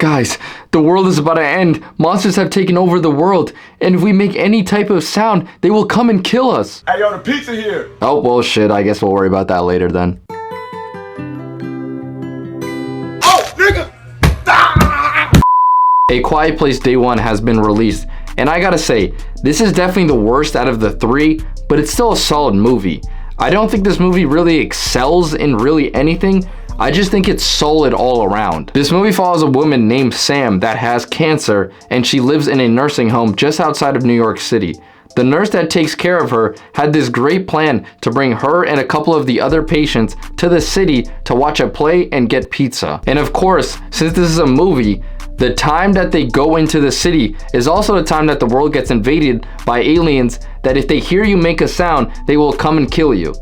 Guys, the world is about to end. Monsters have taken over the world, and if we make any type of sound, they will come and kill us. Hey, yo, the pizza here. Oh, well, shit. I guess we'll worry about that later then. Oh, nigga! A Quiet Place Day 1 has been released, and I gotta say, this is definitely the worst out of the three, but it's still a solid movie. I don't think this movie really excels in really anything. I just think it's solid all around. This movie follows a woman named Sam that has cancer, and she lives in a nursing home just outside of New York City. The nurse that takes care of her had this great plan to bring her and a couple of the other patients to the city to watch a play and get pizza. And of course, since this is a movie, the time that they go into the city is also the time that the world gets invaded by aliens that if they hear you make a sound, they will come and kill you.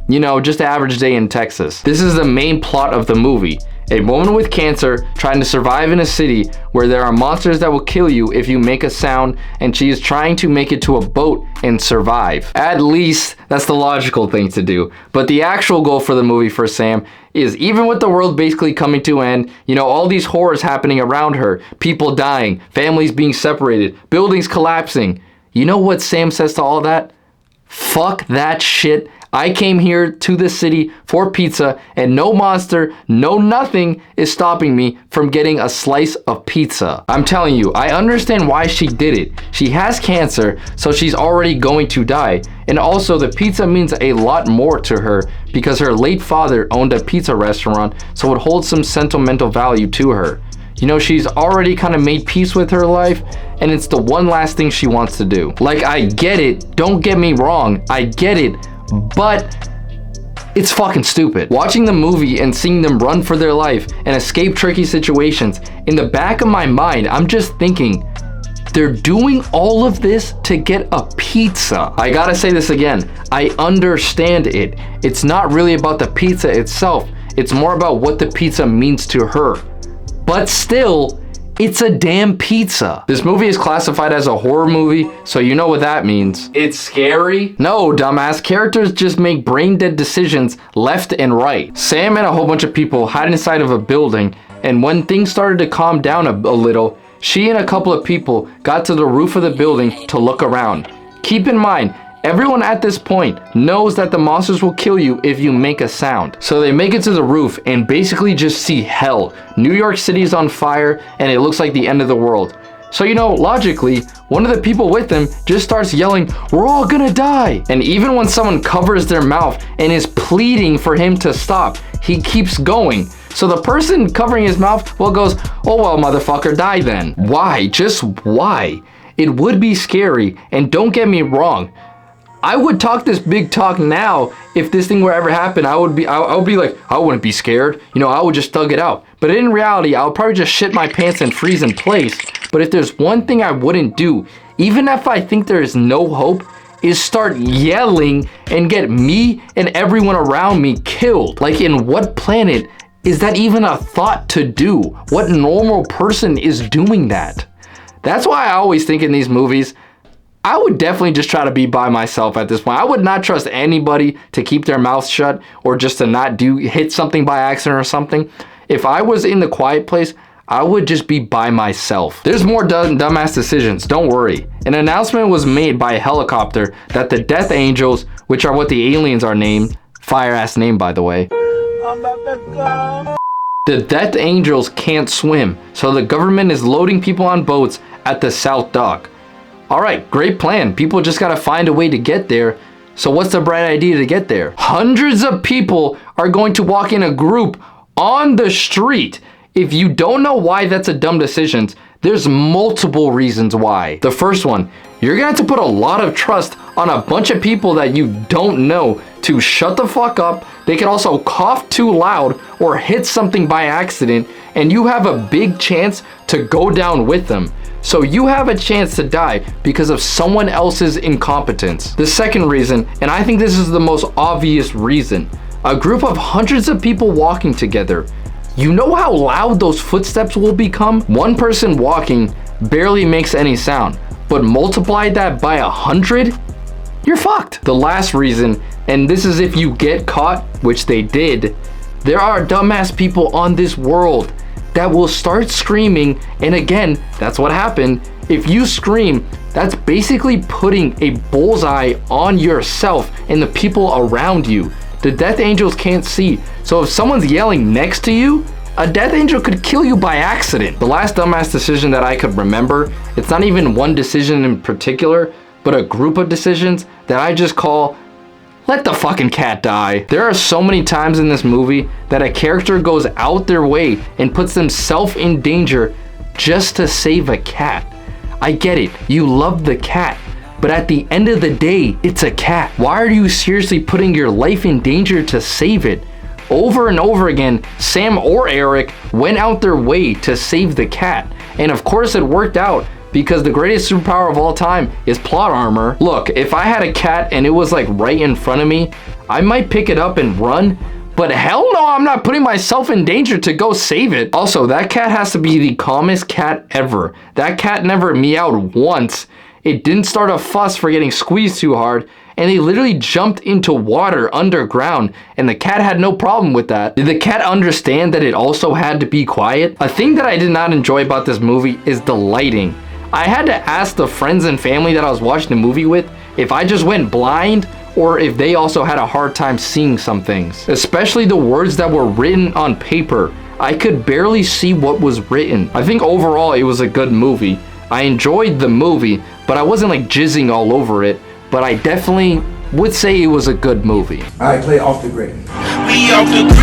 You know, just an average day in Texas. This is the main plot of the movie. A woman with cancer trying to survive in a city where there are monsters that will kill you if you make a sound, and she is trying to make it to a boat and survive. At least, that's the logical thing to do. But the actual goal for the movie for Sam is, even with the world basically coming to an end, you know, all these horrors happening around her, people dying, families being separated, buildings collapsing. You know what Sam says to all that? Fuck that shit. I came here to this city for pizza, and no monster, no nothing is stopping me from getting a slice of pizza. I'm telling you, I understand why she did it. She has cancer, so she's already going to die. And also, the pizza means a lot more to her because her late father owned a pizza restaurant, so it holds some sentimental value to her. You know, she's already kind of made peace with her life, and it's the one last thing she wants to do. Like, I get it, don't get me wrong, I get it, but it's fucking stupid. Watching the movie and seeing them run for their life and escape tricky situations, in the back of my mind, I'm just thinking, they're doing all of this to get a pizza. I gotta say this again, I understand it. It's not really about the pizza itself, it's more about what the pizza means to her. But still, it's a damn pizza. This movie is classified as a horror movie, so you know what that means. It's scary? No, dumbass. Characters just make brain-dead decisions left and right. Sam and a whole bunch of people hide inside of a building, and when things started to calm down a little, she and a couple of people got to the roof of the building to look around. Keep in mind, everyone at this point knows that the monsters will kill you if you make a sound. So they make it to the roof and basically just see hell. New York City is on fire and it looks like the end of the world. So, you know, logically, one of the people with them just starts yelling, "We're all gonna die!" And even when someone covers their mouth and is pleading for him to stop, he keeps going. So the person covering his mouth, well, goes, "Oh well, motherfucker, die then." Why? Just why? It would be scary, and don't get me wrong, I would talk this big talk now if this thing were ever happen. I would be like, I wouldn't be scared. You know, I would just thug it out. But in reality, I would probably just shit my pants and freeze in place. But if there's one thing I wouldn't do, even if I think there is no hope, is start yelling and get me and everyone around me killed. Like, in what planet is that even a thought to do? What normal person is doing that? That's why I always think in these movies, I would definitely just try to be by myself at this point. I would not trust anybody to keep their mouth shut or just to not hit something by accident or something. If I was in the Quiet Place, I would just be by myself. There's more dumbass decisions, don't worry. An announcement was made by a helicopter that the Death Angels, which are what the aliens are named, fire ass name by the way. The Death Angels can't swim, so the government is loading people on boats at the South Dock. Alright, great plan. People just gotta find a way to get there. So what's the bright idea to get there? Hundreds of people are going to walk in a group on the street. If you don't know why that's a dumb decision, there's multiple reasons why. The first one, you're gonna have to put a lot of trust on a bunch of people that you don't know to shut the fuck up. They can also cough too loud or hit something by accident, and you have a big chance to go down with them. So you have a chance to die because of someone else's incompetence. The second reason, and I think this is the most obvious reason, a group of hundreds of people walking together. You know how loud those footsteps will become? One person walking barely makes any sound, but multiply that by 100, you're fucked. The last reason, and this is if you get caught, which they did, there are dumbass people on this world that will start screaming. And again, that's what happened. If you scream, that's basically putting a bullseye on yourself and the people around you. The death angels can't see. So if someone's yelling next to you, a death angel could kill you by accident. The last dumbass decision that I could remember, it's not even one decision in particular, but a group of decisions that I just call, let the fucking cat die. There are so many times in this movie that a character goes out their way and puts themselves in danger just to save a cat. I get it, you love the cat, but at the end of the day, it's a cat. Why are you seriously putting your life in danger to save it? Over and over again, Sam or Eric went out their way to save the cat. And of course it worked out because the greatest superpower of all time is plot armor. Look, if I had a cat and it was like right in front of me, I might pick it up and run, but hell no, I'm not putting myself in danger to go save it. Also, that cat has to be the calmest cat ever. That cat never meowed once. It didn't start a fuss for getting squeezed too hard, and they literally jumped into water underground, and the cat had no problem with that. Did the cat understand that it also had to be quiet? A thing that I did not enjoy about this movie is the lighting. I had to ask the friends and family that I was watching the movie with if I just went blind or if they also had a hard time seeing some things. Especially the words that were written on paper. I could barely see what was written. I think overall it was a good movie. I enjoyed the movie, but I wasn't like jizzing all over it. But I definitely would say it was a good movie. All right, play off the grid. We off the